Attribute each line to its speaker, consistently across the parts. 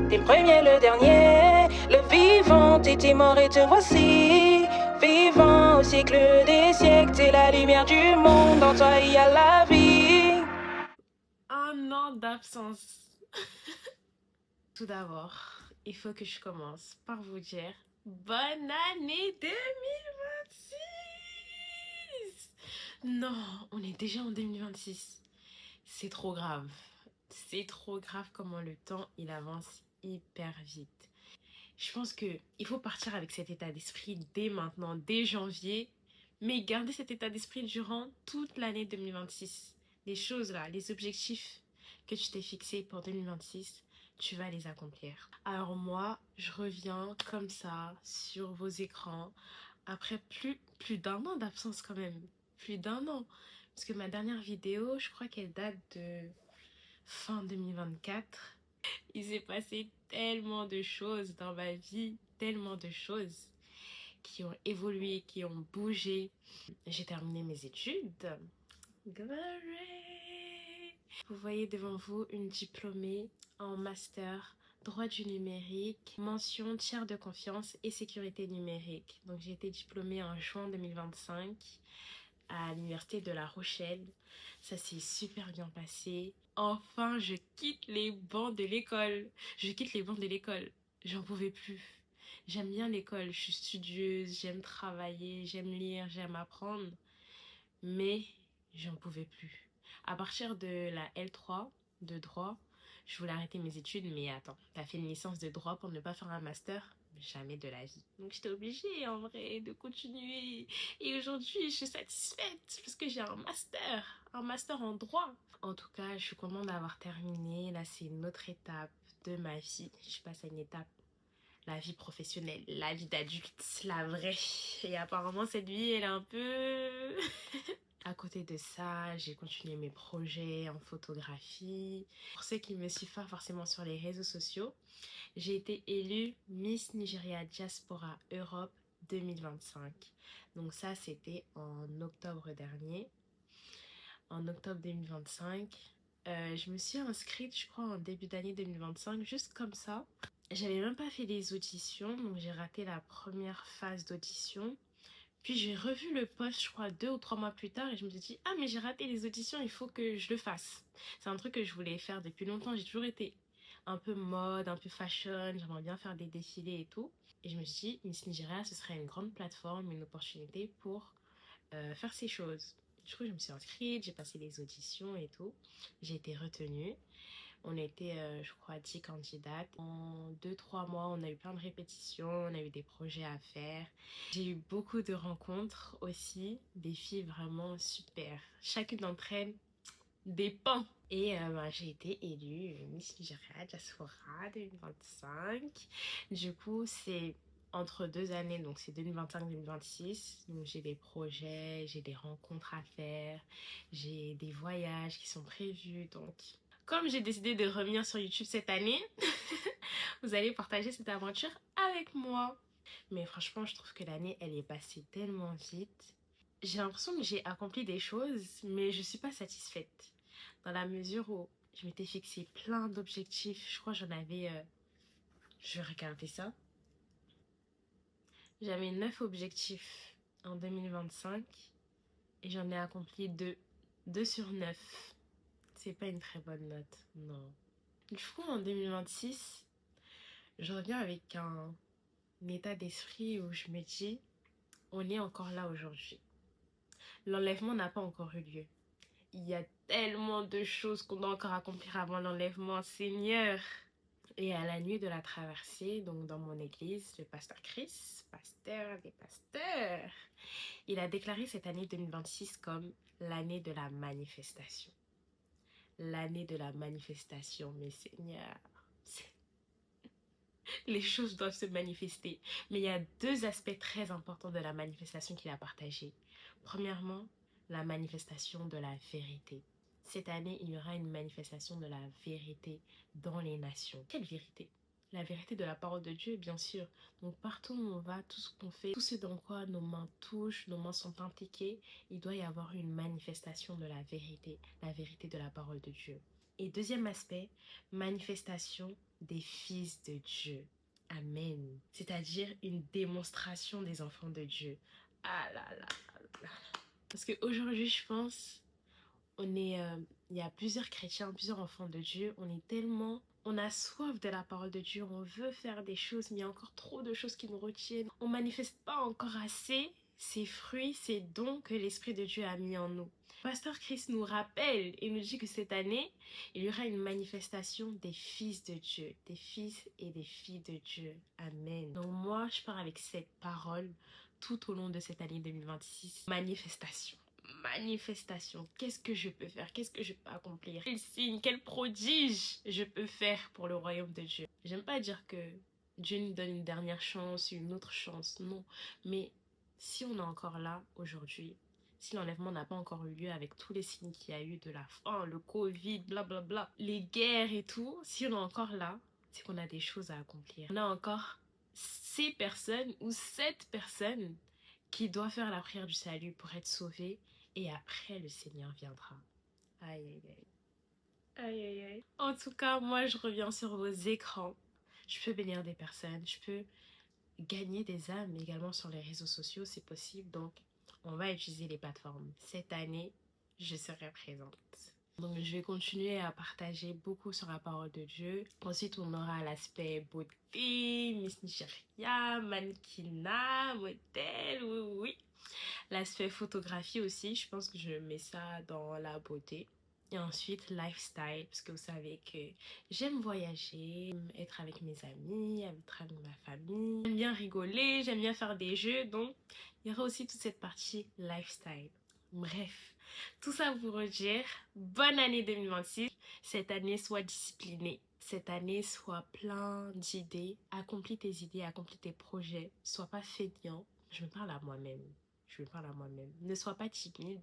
Speaker 1: T'es le premier, le dernier, le vivant, t'étais mort et te voici. Vivant au siècle des siècles, t'es la lumière du monde, en toi il y a la vie.
Speaker 2: Un an d'absence. Tout d'abord, il faut que je commence par vous dire bonne année 2026. Non, on est déjà en 2026. C'est trop grave. C'est trop grave comment le temps il avance hyper vite. Je pense que il faut partir avec cet état d'esprit dès maintenant, dès janvier, mais garder cet état d'esprit durant toute l'année 2026. Les choses là, les objectifs que tu t'es fixés pour 2026, tu vas les accomplir. Alors moi, je reviens comme ça sur vos écrans après plus d'un an d'absence quand même. Plus d'un an. Parce que ma dernière vidéo, je crois qu'elle date de fin 2024. Il s'est passé tellement de choses dans ma vie, tellement de choses qui ont évolué, qui ont bougé. J'ai terminé mes études. Glory! Vous voyez devant vous une diplômée en master droit du numérique, mention tiers de confiance et sécurité numérique. Donc j'ai été diplômée en juin 2025 à l'université de La Rochelle. Ça s'est super bien passé. Enfin, je quitte les bancs de l'école. Je quitte les bancs de l'école. J'en pouvais plus. J'aime bien l'école. Je suis studieuse, j'aime travailler, j'aime lire, j'aime apprendre. Mais j'en pouvais plus. À partir de la L3 de droit, je voulais arrêter mes études, mais attends, t'as fait une licence de droit pour ne pas faire un master? Jamais de la vie. Donc j'étais obligée en vrai de continuer. Et aujourd'hui, je suis satisfaite parce que j'ai un master en droit. En tout cas, je suis contente d'avoir terminé. Là, c'est une autre étape de ma vie. Je passe à une étape, la vie professionnelle, la vie d'adulte, la vraie. Et apparemment, cette vie, elle est un peu... À côté de ça, j'ai continué mes projets en photographie. Pour ceux qui me suivent pas forcément sur les réseaux sociaux, j'ai été élue Miss Nigeria Diaspora Europe 2025. Donc ça, c'était en octobre dernier. En octobre 2025. Je me suis inscrite, je crois, en début d'année 2025, juste comme ça. J'avais même pas fait les auditions, donc j'ai raté la première phase d'audition. Puis j'ai revu le post, je crois, 2 ou 3 mois plus tard, et je me suis dit, ah, mais j'ai raté les auditions, il faut que je le fasse. C'est un truc que je voulais faire depuis longtemps. J'ai toujours été un peu mode, un peu fashion, j'aimerais bien faire des défilés et tout. Et je me suis dit, Miss Nigeria, ce serait une grande plateforme, une opportunité pour faire ces choses. Du coup, je me suis inscrite, j'ai passé les auditions et tout. J'ai été retenue. On était, je crois, 10 candidates. En 2 3 mois, on a eu plein de répétitions, on a eu des projets à faire. J'ai eu beaucoup de rencontres aussi, des filles vraiment super. Chacune d'entre elles, des pans. Et j'ai été élue Miss Nigeria Diaspora 2025. Du coup, c'est entre 2 années, donc c'est 2025-2026. Donc j'ai des projets, j'ai des rencontres à faire, j'ai des voyages qui sont prévus. Donc, comme j'ai décidé de revenir sur YouTube cette année, vous allez partager cette aventure avec moi. Mais franchement, je trouve que l'année, elle est passée tellement vite. J'ai l'impression que j'ai accompli des choses, mais je suis pas satisfaite. Dans la mesure où je m'étais fixé plein d'objectifs. Je crois que j'en avais... je vais regarder ça. J'avais 9 objectifs en 2025 et j'en ai accompli 2. 2 sur 9. C'est pas une très bonne note, non. Du coup, en 2026, je reviens avec un état d'esprit où je me dis, on est encore là aujourd'hui. L'enlèvement n'a pas encore eu lieu. Il y a tellement de choses qu'on doit encore accomplir avant l'enlèvement, Seigneur. Et à la nuit de la traversée, donc dans mon église, le pasteur Chris, pasteur des pasteurs, il a déclaré cette année 2026 comme l'année de la manifestation. L'année de la manifestation, mes seigneurs. Les choses doivent se manifester. Mais il y a 2 aspects très importants de la manifestation qu'il a partagé. Premièrement, la manifestation de la vérité. Cette année, il y aura une manifestation de la vérité dans les nations. Quelle vérité? La vérité de la parole de Dieu, bien sûr. Donc partout où on va, tout ce qu'on fait, tout ce dans quoi nos mains touchent, nos mains sont impliquées, il doit y avoir une manifestation de la vérité de la parole de Dieu. Et deuxième aspect, manifestation des fils de Dieu. Amen. C'est-à-dire une démonstration des enfants de Dieu. Ah là là là. Parce qu'aujourd'hui, je pense, il y a plusieurs chrétiens, plusieurs enfants de Dieu. On a soif de la parole de Dieu. On veut faire des choses, mais il y a encore trop de choses qui nous retiennent. On manifeste pas encore assez ces fruits, ces dons que l'Esprit de Dieu a mis en nous. Pasteur Chris nous rappelle et nous dit que cette année, il y aura une manifestation des fils de Dieu, des fils et des filles de Dieu. Amen. Donc moi, je pars avec cette parole tout au long de cette année 2026. Manifestation. Qu'est-ce que je peux faire? Qu'est-ce que je peux accomplir? Quel signe, quel prodige je peux faire pour le royaume de Dieu? J'aime pas dire que Dieu nous donne une dernière chance, une autre chance, non. Mais si on est encore là aujourd'hui, si l'enlèvement n'a pas encore eu lieu avec tous les signes qu'il y a eu de la faim, le Covid, blablabla, les guerres et tout, si on est encore là, c'est qu'on a des choses à accomplir. On a encore 6 personnes ou 7 personnes qui doivent faire la prière du salut pour être sauvées et après le Seigneur viendra. Aïe aïe aïe. Aïe aïe aïe. En tout cas, moi je reviens sur vos écrans. Je peux bénir des personnes, je peux gagner des âmes également sur les réseaux sociaux, c'est possible. Donc, on va utiliser les plateformes. Cette année, je serai présente. Donc, je vais continuer à partager beaucoup sur la parole de Dieu. Ensuite, on aura l'aspect beauté, Miss Nigeria, mannequinat, modèle, oui. L'aspect photographie aussi, je pense que je mets ça dans la beauté. Et ensuite, lifestyle, parce que vous savez que j'aime voyager, être avec mes amis, être avec ma famille. J'aime bien rigoler, j'aime bien faire des jeux, donc il y aura aussi toute cette partie lifestyle. Bref, tout ça pour vous dire, bonne année 2026. Cette année, sois disciplinée. Cette année, sois plein d'idées. Accomplis tes idées, accomplis tes projets. Sois pas feignant. Je me parle à moi-même. Ne sois pas timide.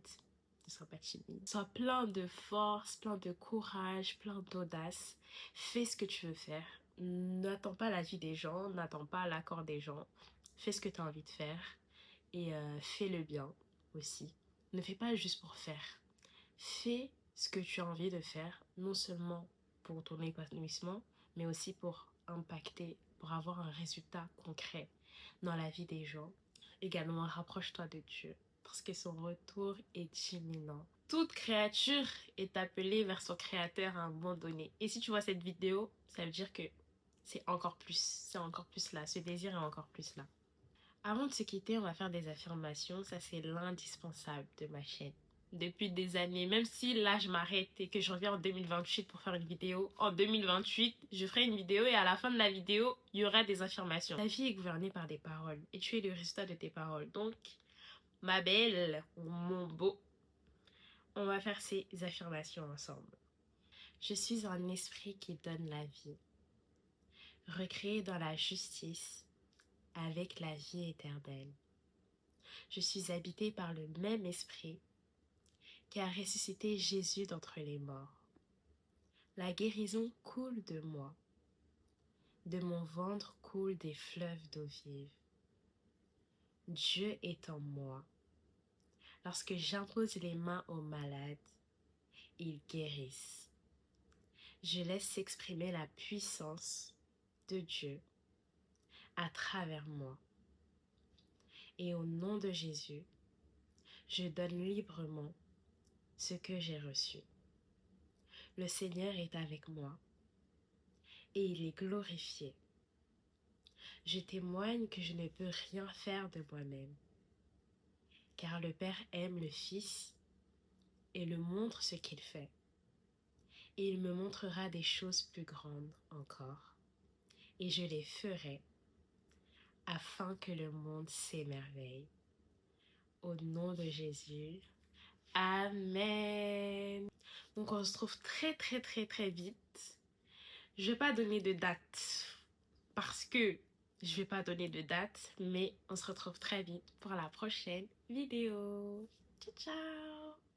Speaker 2: Sois plein de force, plein de courage, plein d'audace. Fais ce que tu veux faire. N'attends pas l'avis des gens, n'attends pas l'accord des gens. Fais ce que tu as envie de faire et fais le bien aussi. Ne fais pas juste pour faire. Fais ce que tu as envie de faire, non seulement pour ton épanouissement, mais aussi pour impacter, pour avoir un résultat concret dans la vie des gens. Également, rapproche-toi de Dieu, parce que son retour est imminent. Toute créature est appelée vers son créateur à un moment donné. Et si tu vois cette vidéo, ça veut dire que c'est encore plus là. Ce désir est encore plus là. Avant de se quitter, on va faire des affirmations. Ça, c'est l'indispensable de ma chaîne. Depuis des années, même si là je m'arrête et que je reviens en 2028 pour faire une vidéo, en 2028 je ferai une vidéo et à la fin de la vidéo il y aura des affirmations. Ta vie est gouvernée par des paroles et tu es le résultat de tes paroles. Donc ma belle, mon beau, on va faire ces affirmations ensemble. Je suis un esprit qui donne la vie, recréé dans la justice avec la vie éternelle. Je suis habité par le même esprit qui a ressuscité Jésus d'entre les morts. La guérison coule de moi. De mon ventre coulent des fleuves d'eau vive. Dieu est en moi. Lorsque j'impose les mains aux malades, ils guérissent. Je laisse s'exprimer la puissance de Dieu à travers moi. Et au nom de Jésus, je donne librement ce que j'ai reçu. Le Seigneur est avec moi et il est glorifié. Je témoigne que je ne peux rien faire de moi-même, car le Père aime le Fils et le montre ce qu'il fait. Et il me montrera des choses plus grandes encore, et je les ferai afin que le monde s'émerveille. Au nom de Jésus, Amen. Donc on se trouve très vite. Je vais pas donner de date parce que je vais pas donner de date, mais on se retrouve très vite pour la prochaine vidéo. Ciao ciao.